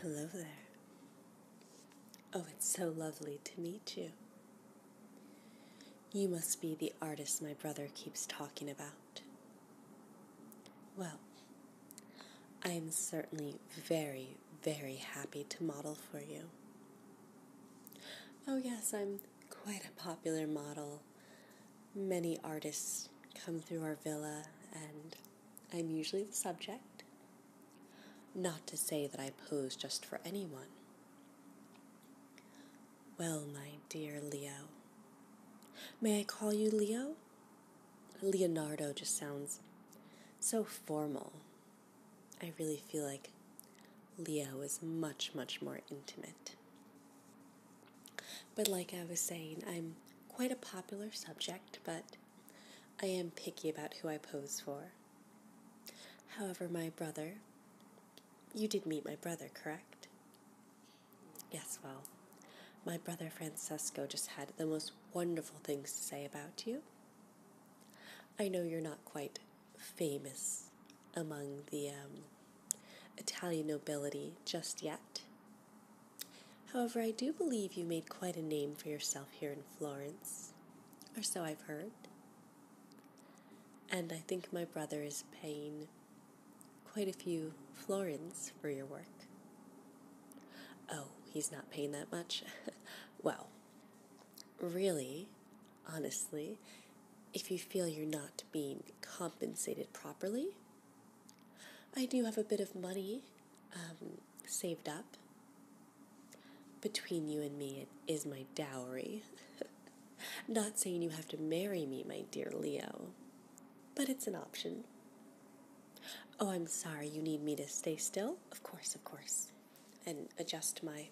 Hello there. Oh, it's so lovely to meet you. You must be the artist my brother keeps talking about. Well, I am certainly very, very happy to model for you. Oh yes, I'm quite a popular model. Many artists come through our villa, and I'm usually the subject. Not to say that I pose just for anyone. Well, my dear Leo. May I call you Leo? Leonardo just sounds so formal. I really feel like Leo is much, much more intimate. But like I was saying, I'm quite a popular subject, but I am picky about who I pose for. However, my brother, you did meet my brother, correct? Yes, well, my brother Francesco just had the most wonderful things to say about you. I know you're not quite famous among the Italian nobility just yet. However, I do believe you made quite a name for yourself here in Florence, or so I've heard. And I think my brother is paying quite a few florins for your work. Oh, he's not paying that much? Well, really, honestly, if you feel you're not being compensated properly, I do have a bit of money saved up. Between you and me, it is my dowry. Not saying you have to marry me, my dear Leo, but it's an option. Oh, I'm sorry, you need me to stay still? Of course, and adjust my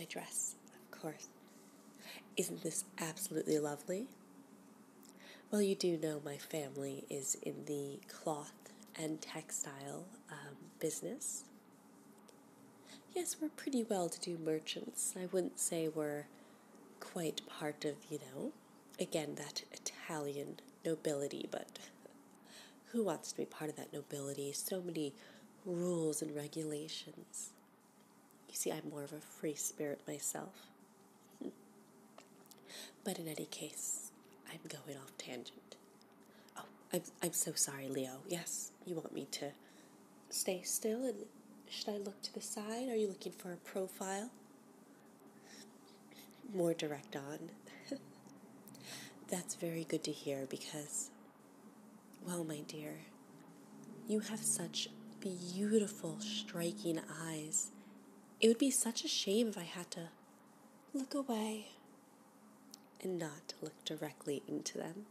dress, of course. Isn't this absolutely lovely? Well, you do know my family is in the cloth and textile business. Yes, we're pretty well-to-do merchants. I wouldn't say we're quite part of, again, that Italian nobility, but who wants to be part of that nobility? So many rules and regulations. You see, I'm more of a free spirit myself. But in any case, I'm going off tangent. Oh, I'm so sorry, Leo. Yes, you want me to stay still, and should I look to the side? Are you looking for a profile? More direct on. That's very good to hear because, well, my dear, you have such beautiful, striking eyes. It would be such a shame if I had to look away and not look directly into them.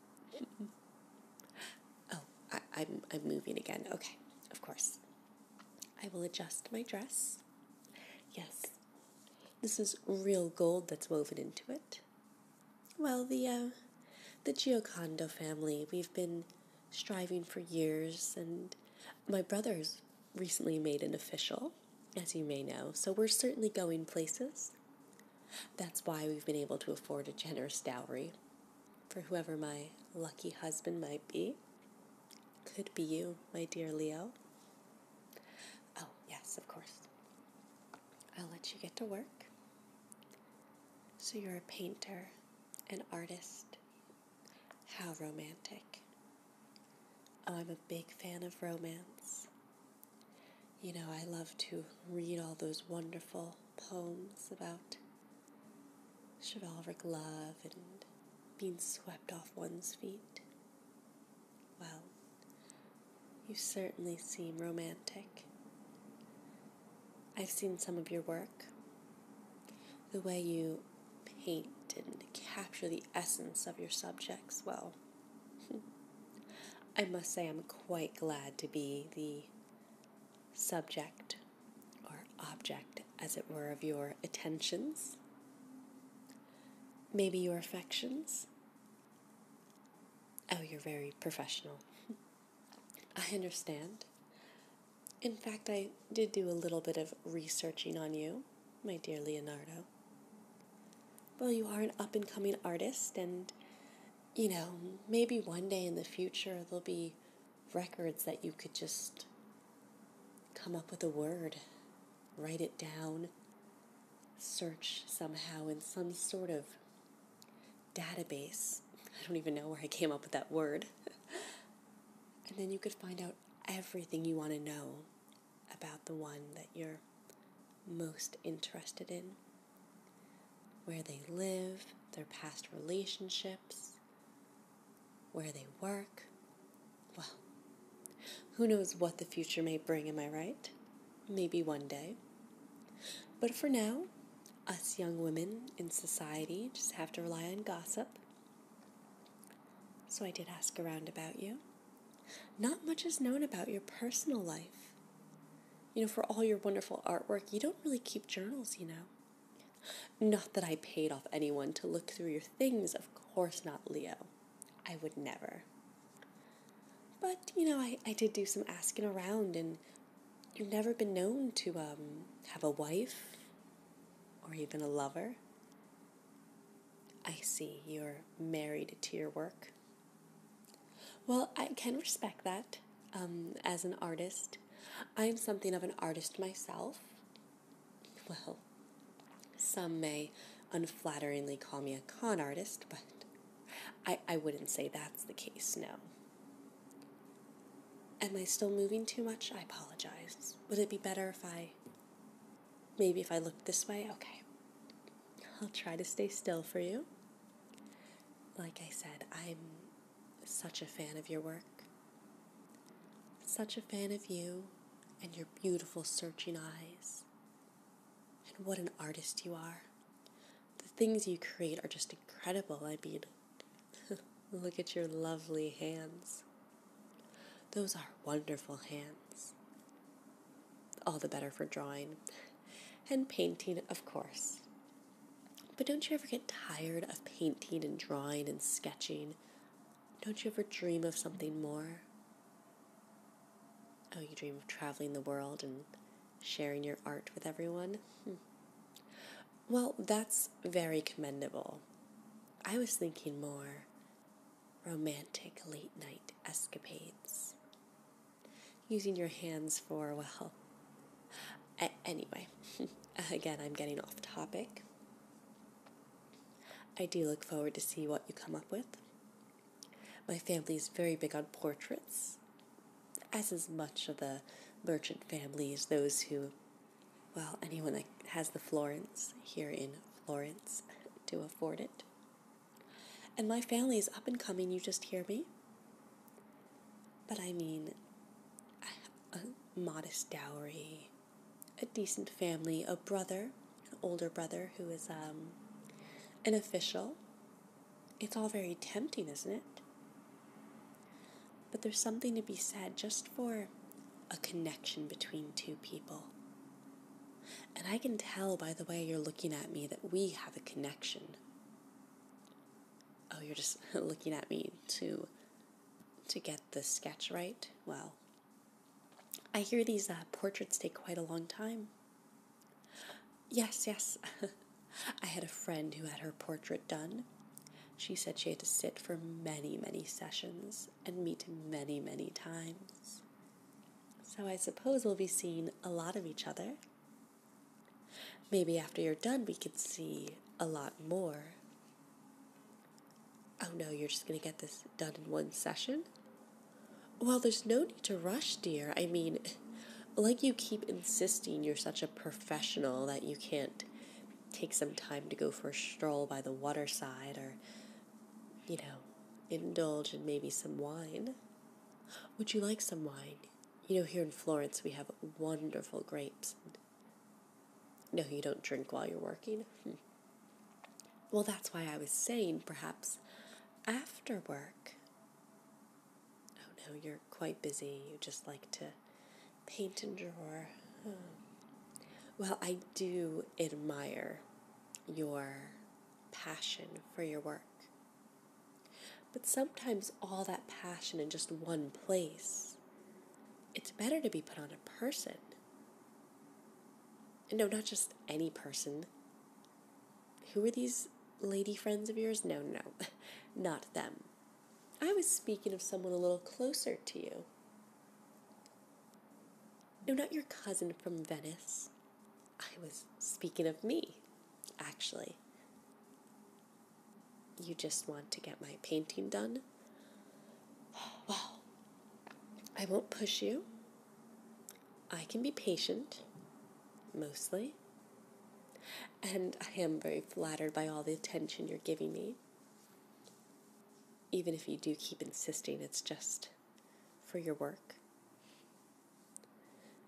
Oh, I'm moving again. Okay, of course. I will adjust my dress. Yes, this is real gold that's woven into it. Well, the Giocondo family, we've been striving for years, and my brother's recently made an official, as you may know, so we're certainly going places. That's why we've been able to afford a generous dowry for whoever my lucky husband might be. Could be you, my dear Leo. Oh, yes, of course. I'll let you get to work. So you're a painter, an artist. How romantic. Oh, I'm a big fan of romance. I love to read all those wonderful poems about chivalric love and being swept off one's feet. Well, you certainly seem romantic. I've seen some of your work. The way you paint and capture the essence of your subjects, well, I must say I'm quite glad to be the subject or object, as it were, of your attentions. Maybe your affections. Oh, you're very professional. I understand. In fact, I did do a little bit of researching on you, my dear Leonardo. Well, you are an up-and-coming artist, and, maybe one day in the future there'll be records that you could just come up with a word write it down, search somehow in some sort of database. I don't even know where I came up with that word. And then you could find out everything you want to know about the one that you're most interested in. Where they live, their past relationships, where they work. Well, who knows what the future may bring, am I right? Maybe one day. But for now, us young women in society just have to rely on gossip. So I did ask around about you. Not much is known about your personal life. For all your wonderful artwork, you don't really keep journals, Not that I paid off anyone to look through your things, of course not, Leo. I would never. But, I did do some asking around, and you've never been known to have a wife or even a lover. I see, you're married to your work. Well, I can respect that. As an artist, I am something of an artist myself. Well, some may unflatteringly call me a con artist, but I wouldn't say that's the case, no. Am I still moving too much? I apologize. Would it be better if I looked this way? Okay. I'll try to stay still for you. Like I said, I'm such a fan of your work. Such a fan of you and your beautiful searching eyes. And what an artist you are. The things you create are just incredible. I mean, look at your lovely hands. Those are wonderful hands. All the better for drawing. And painting, of course. But don't you ever get tired of painting and drawing and sketching? Don't you ever dream of something more? Oh, you dream of traveling the world and sharing your art with everyone? Well, that's very commendable. I was thinking more romantic late-night escapades. Using your hands for, anyway. Again, I'm getting off topic. I do look forward to see what you come up with. My family is very big on portraits, as is much of the merchant families, those who, anyone that has the florins here in Florence to afford it. And my family is up and coming, you just hear me. But I mean, a modest dowry, a decent family, a brother, an older brother who is an official. It's all very tempting, isn't it? But there's something to be said just for a connection between two people. And I can tell by the way you're looking at me that we have a connection. Oh, you're just looking at me to get the sketch right? Well, I hear these portraits take quite a long time. Yes. I had a friend who had her portrait done. She said she had to sit for many, many sessions and meet many, many times. So I suppose we'll be seeing a lot of each other. Maybe after you're done, we could see a lot more. Oh no, you're just going to get this done in one session? Well, there's no need to rush, dear. I mean, like you keep insisting you're such a professional that you can't take some time to go for a stroll by the waterside or, indulge in maybe some wine. Would you like some wine? Here in Florence we have wonderful grapes. No, you don't drink while you're working? Well, that's why I was saying perhaps after work. Oh no, you're quite busy. You just like to paint and draw. Oh. Well, I do admire your passion for your work. But sometimes all that passion in just one place, it's better to be put on a person. No, not just any person. Who are these lady friends of yours? No, not them. I was speaking of someone a little closer to you. No, not your cousin from Venice. I was speaking of me, actually. You just want to get my painting done? Well, I won't push you. I can be patient, mostly. And I am very flattered by all the attention you're giving me. Even if you do keep insisting it's just for your work.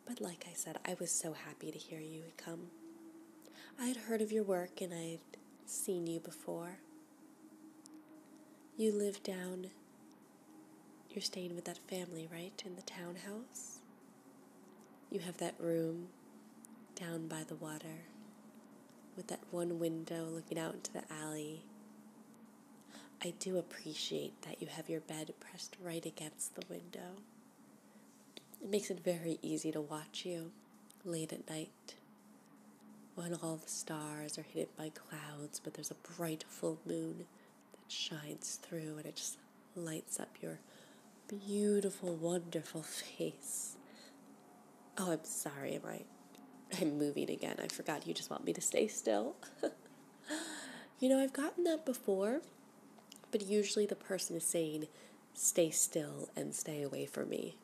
But like I said, I was so happy to hear you had come. I had heard of your work and I'd seen you before. You live down, you're staying with that family, right, in the townhouse? You have that room down by the water with that one window looking out into the alley. I do appreciate that you have your bed pressed right against the window. It makes it very easy to watch you late at night when all the stars are hidden by clouds, but there's a bright full moon that shines through and it just lights up your beautiful, wonderful face. Oh, I'm sorry, I'm moving again. I forgot you just want me to stay still. I've gotten that before, but usually the person is saying, stay still and stay away from me.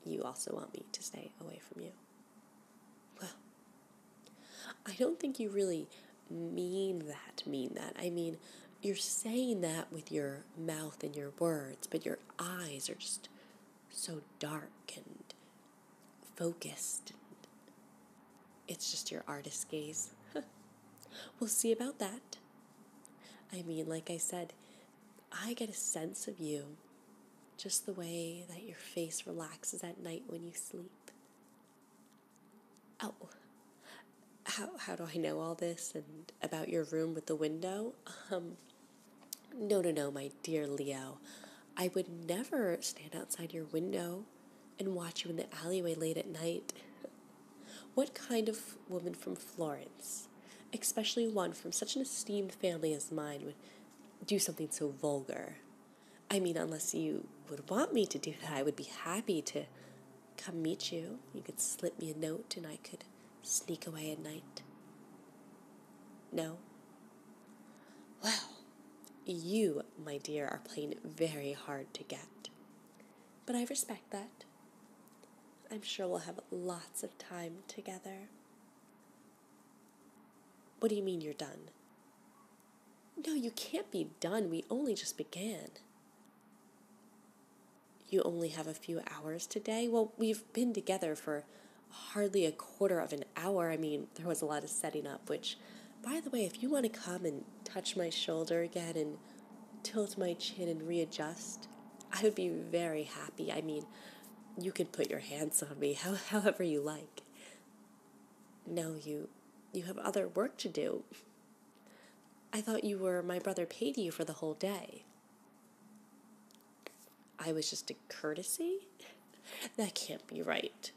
You also want me to stay away from you. Well, I don't think you really mean that. I mean, you're saying that with your mouth and your words, but your eyes are just so dark and focused. It's just your artist gaze. We'll see about that. I mean, like I said, I get a sense of you just the way that your face relaxes at night when you sleep. Oh, how do I know all this and about your room with the window? No, my dear Leo. I would never stand outside your window and watch you in the alleyway late at night. What kind of woman from Florence, especially one from such an esteemed family as mine, would do something so vulgar? I mean, unless you would want me to do that, I would be happy to come meet you. You could slip me a note and I could sneak away at night. No? Well, you, my dear, are playing very hard to get. But I respect that. I'm sure we'll have lots of time together. What do you mean you're done? No, you can't be done. We only just began. You only have a few hours today? Well, we've been together for hardly a quarter of an hour. I mean, there was a lot of setting up, which, by the way, if you want to come and touch my shoulder again and tilt my chin and readjust, I would be very happy. I mean, you can put your hands on me however you like. No, you have other work to do. I thought my brother paid you for the whole day. I was just a courtesy? That can't be right.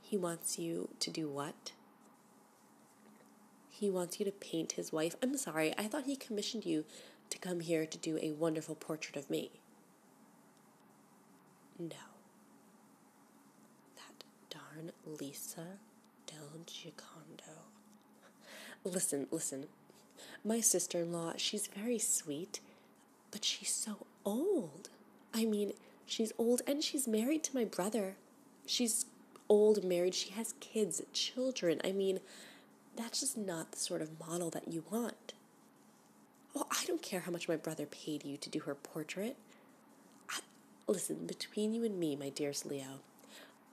He wants you to do what? He wants you to paint his wife. I'm sorry, I thought he commissioned you to come here to do a wonderful portrait of me. No. That darn Lisa del Giocondo. Listen. My sister-in-law, she's very sweet, but she's so old. I mean, she's old and she's married to my brother. She's old, married, she has kids, children. I mean, that's just not the sort of model that you want. Well, I don't care how much my brother paid you to do her portrait. Listen, between you and me, my dearest Leo,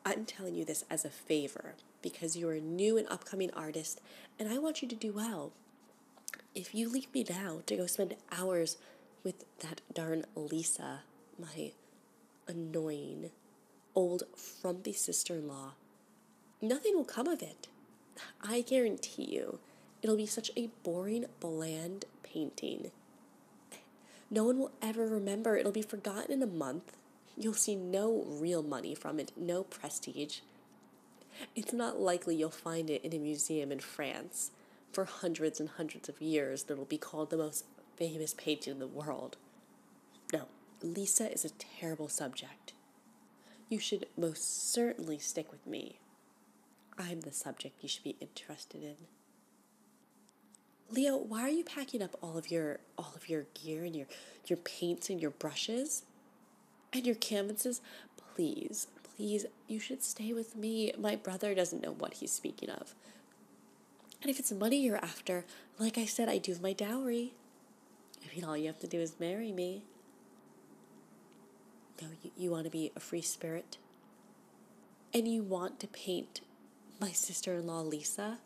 I'm telling you this as a favor because you're a new and upcoming artist and I want you to do well. If you leave me now to go spend hours with that darn Lisa, my annoying, old, frumpy sister-in-law, nothing will come of it. I guarantee you, it'll be such a boring, bland painting. No one will ever remember. It'll be forgotten in a month. You'll see no real money from it, no prestige. It's not likely you'll find it in a museum in France for hundreds and hundreds of years that'll be called the most famous painting in the world. No, Lisa is a terrible subject. You should most certainly stick with me. I'm the subject you should be interested in. Leo, why are you packing up all of your gear and your paints and your brushes and your canvases? Please, please, you should stay with me. My brother doesn't know what he's speaking of. And if it's money you're after, like I said, I do have my dowry. I mean, all you have to do is marry me. No, you want to be a free spirit? And you want to paint my sister-in-law, Lisa?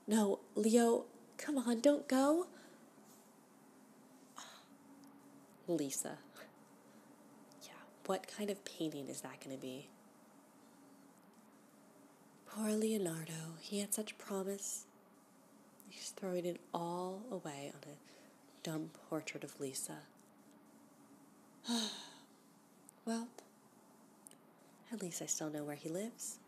No, Leo, come on, don't go. Lisa. Yeah, what kind of painting is that going to be? Poor Leonardo, he had such promise. He's throwing it all away on a dumb portrait of Lisa. Well, at least I still know where he lives.